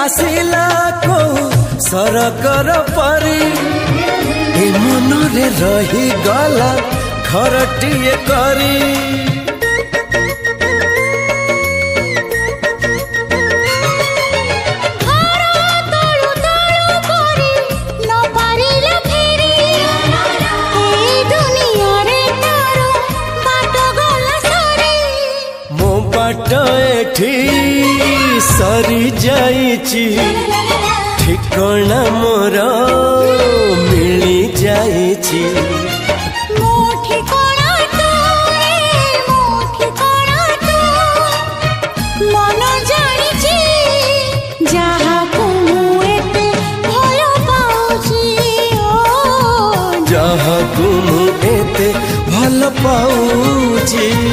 आसिला को सरकर परी ए मनरे रही गला खरटिए करी सरी जाइची ठिकाना मोर मिली जाइची मन जानिची जहाको एते भल पाउची जहाको एते भल पाउची।